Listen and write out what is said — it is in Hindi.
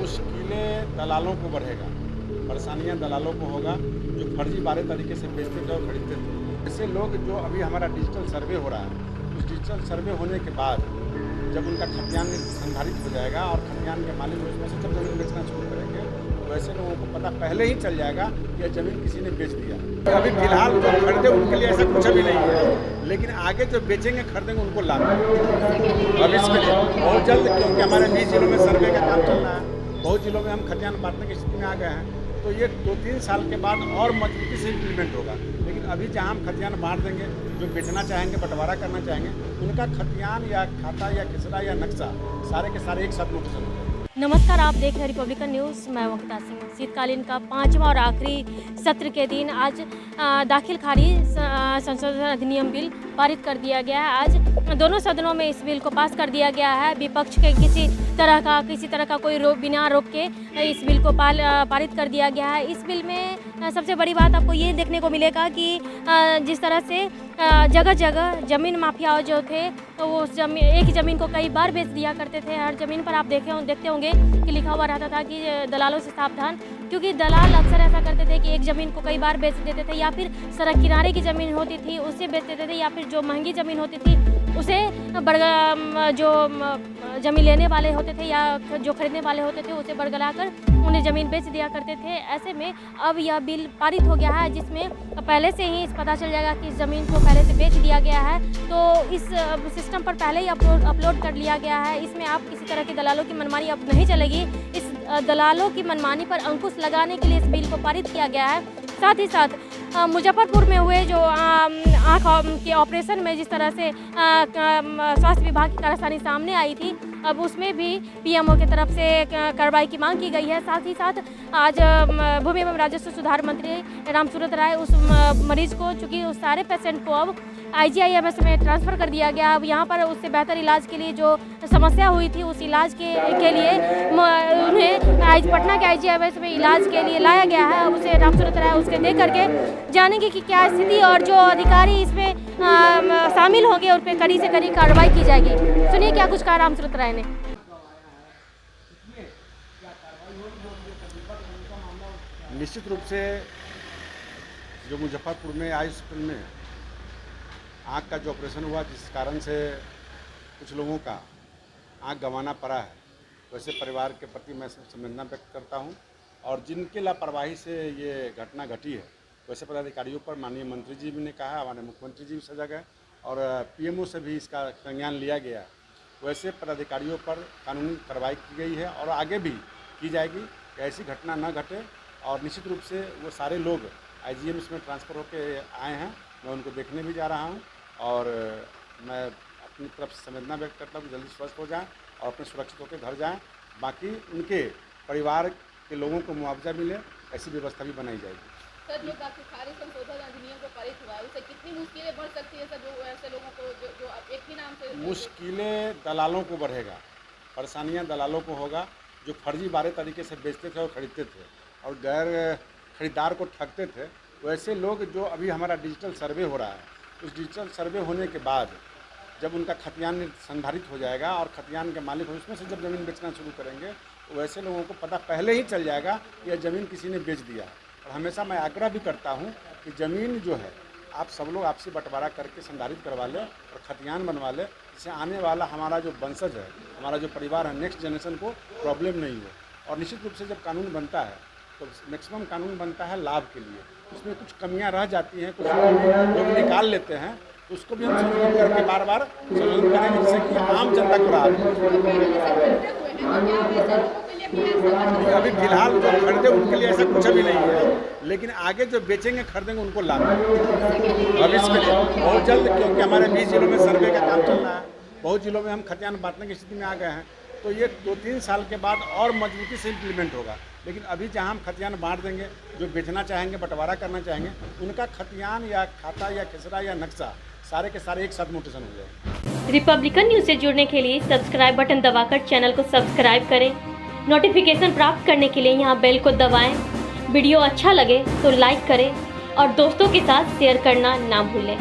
मुश्किलें दलालों को बढ़ेगा, परेशानियां दलालों को होगा जो फर्जी बारे तरीके से बेचते थे और खरीदते थे। ऐसे लोग जो अभी हमारा डिजिटल सर्वे हो रहा है, उस डिजिटल सर्वे होने के बाद जब उनका खतियान संधारित हो जाएगा और खतियान के मालिक उसमें से जब ज़मीन बेचना शुरू करेंगे तो ऐसे लोगों को पता पहले ही चल जाएगा कि यह ज़मीन किसी ने बेच दिया। अभी फिलहाल जो खरीदे उनके लिए ऐसा कुछ भी नहीं है, लेकिन आगे जो बेचेंगे खरीदेंगे उनको लाभ है। अब इसके लिए बहुत जल्द, क्योंकि हमारे 20 जिलों में सर्वे का काम चल रहा है, बहुत जिलों में हम खतियान बांटने की स्थिति में आ गए हैं, तो ये 2-3 साल के बाद और मजबूती से इम्प्लीमेंट होगा। लेकिन अभी जहाँ हम खतियान बांट देंगे, जो बेचना चाहेंगे, बंटवारा करना चाहेंगे, उनका खतियान या खाता या खिसरा या नक्शा सारे के सारे एक साथ नोटिस होंगे। नमस्कार, आप देख रहे हैं रिपब्लिकन न्यूज़। मैं वक्ता सिंह। शीतकालीन का 5वां और आखिरी सत्र के दिन आज दाखिल खारिज संशोधन अधिनियम बिल पारित कर दिया गया है। आज दोनों सदनों में इस बिल को पास कर दिया गया है। विपक्ष के किसी तरह का कोई बिना रोक के इस बिल को पारित कर दिया गया है। इस बिल में सबसे बड़ी बात आपको ये देखने को मिलेगा कि जिस तरह से जगह जगह ज़मीन माफिया जो थे तो वो एक ही ज़मीन को कई बार बेच दिया करते थे। हर ज़मीन पर आप देखते होंगे कि लिखा हुआ रहता था कि दलालों से सावधान, क्योंकि दलाल अक्सर ऐसा करते थे कि एक ज़मीन को कई बार बेच देते थे, या फिर सड़क किनारे की ज़मीन होती थी उसे बेच देते थे, या फिर जो महंगी ज़मीन होती थी उसे जो ज़मीन लेने वाले होते थे या जो खरीदने वाले होते थे उसे बरगलाकर उन्हें ज़मीन बेच दिया करते थे। ऐसे में अब यह बिल पारित हो गया है, जिसमें पहले से ही पता चल जाएगा कि इस ज़मीन को पहले से बेच दिया गया है, तो इस सिस्टम पर पहले ही अपलोड कर लिया गया है। इसमें आप किसी तरह की दलालों की मनमानी अब नहीं चलेगी। इस दलालों की मनमानी पर अंकुश लगाने के लिए इस बिल को पारित किया गया है। साथ ही साथ मुजफ्फरपुर में हुए जो आँख के ऑपरेशन में जिस तरह से स्वास्थ्य विभाग की कारस्तानी सामने आई थी, अब उसमें भी पीएमओ की तरफ से कार्रवाई की मांग की गई है। साथ ही साथ आज भूमि एवं राजस्व सुधार मंत्री रामसूरत राय उस मरीज को, चूँकि उस सारे पेशेंट को अब IGIMS में ट्रांसफ़र कर दिया गया। अब यहाँ पर उससे बेहतर इलाज के लिए जो समस्या हुई थी उस इलाज के लिए उन्हें आज पटना के IGIMS में इलाज के लिए लाया गया है। अब उसे रामसूरत राय उसके दे करके जानेंगे कि क्या स्थिति और जो अधिकारी इसमें शामिल होंगे उन पर कड़ी से कड़ी कार्रवाई की जाएगी। सुनिए क्या कुछ कहा रामसूरत राय ने। निश्चित रूप से जो मुजफ्फरपुर में आई हॉस्पिटल में आँख का जो ऑपरेशन हुआ, जिस कारण से कुछ लोगों का आँख गंवाना पड़ा है, वैसे परिवार के प्रति मैं संवेदना व्यक्त करता हूं। और जिनकी लापरवाही से ये घटना घटी है, वैसे पदाधिकारियों पर माननीय मंत्री जी ने कहा, हमारे मुख्यमंत्री जी भी सजग है और PMO से भी इसका संज्ञान लिया गया। वैसे पदाधिकारियों पर कानूनी कार्रवाई की गई है और आगे भी की जाएगी, ऐसी घटना न घटे। और निश्चित रूप से वो सारे लोग IGMS में ट्रांसफ़र होकर आए हैं, मैं उनको देखने भी जा रहा हूं और मैं अपनी तरफ से संवेदना व्यक्त करता हूँ कि जल्दी स्वस्थ हो जाएं और अपने सुरक्षित होकर घर जाएं। बाकी उनके परिवार के लोगों को मुआवजा मिले, ऐसी व्यवस्था भी बनाई जाएगी। सर, जो दाखिल खारिज संशोधन अधिनियम को पारित हुआ है, उससे कितनी मुश्किलें बढ़ सकती है सर, जो ऐसे लोगों को जो एक ही नाम से मुश्किलें दलालों को बढ़ेगा, परेशानियां दलालों को होगा जो फर्जी बारे तरीके से बेचते थे और खरीदते थे और गैर खरीदार को ठगते थे। वैसे लोग जो अभी हमारा डिजिटल सर्वे हो रहा है, उस डिजिटल सर्वे होने के बाद जब उनका खतियान संधारित हो जाएगा और खतियान के मालिक उसमें से जब ज़मीन बेचना शुरू करेंगे तो वैसे लोगों को पता पहले ही चल जाएगा कि यह ज़मीन किसी ने बेच दिया। और हमेशा मैं आग्रह भी करता हूं कि ज़मीन जो है आप सब लोग आपसे बंटवारा करके संधारित करवा लें और खतियान बनवा लें, जिससे आने वाला हमारा जो वंशज है, हमारा जो परिवार है, नेक्स्ट जनरेशन को प्रॉब्लम नहीं हो। और निश्चित रूप से जब कानून बनता है तो मैक्सिमम कानून बनता है लाभ के लिए, उसमें कुछ कमियां रह जाती हैं, कुछ लोग निकाल लेते हैं, तो उसको भी हम संशोधन करके बार बार संशोधन करेंगे, जिससे कि आम जनता को राहत हो। अभी फिलहाल जो खरीदे उनके लिए ऐसा कुछ भी नहीं है, लेकिन आगे जो बेचेंगे खरीदेंगे उनको लाभ है। अब इसके लिए बहुत जल्द, क्योंकि हमारे 20 जिलों में सर्वे का काम चल रहा है, बहुत जिलों में हम खतियान बांटने की स्थिति में आ गए हैं, तो ये 2-3 साल के बाद और मजबूती से इम्प्लीमेंट होगा। लेकिन अभी जहां हम खतियान बांट देंगे, जो बेचना चाहेंगे, बंटवारा करना चाहेंगे, उनका खतियान या खाता या खिसरा या नक्शा सारे के सारे एक साथ नोटिस हो जाएगा। रिपब्लिकन न्यूज़ से जुड़ने के लिए सब्सक्राइब बटन दबाकर चैनल को सब्सक्राइब करें। नोटिफिकेशन प्राप्त करने के लिए यहाँ बेल को दबाएं। वीडियो अच्छा लगे तो लाइक करें और दोस्तों के साथ शेयर करना ना भूलें।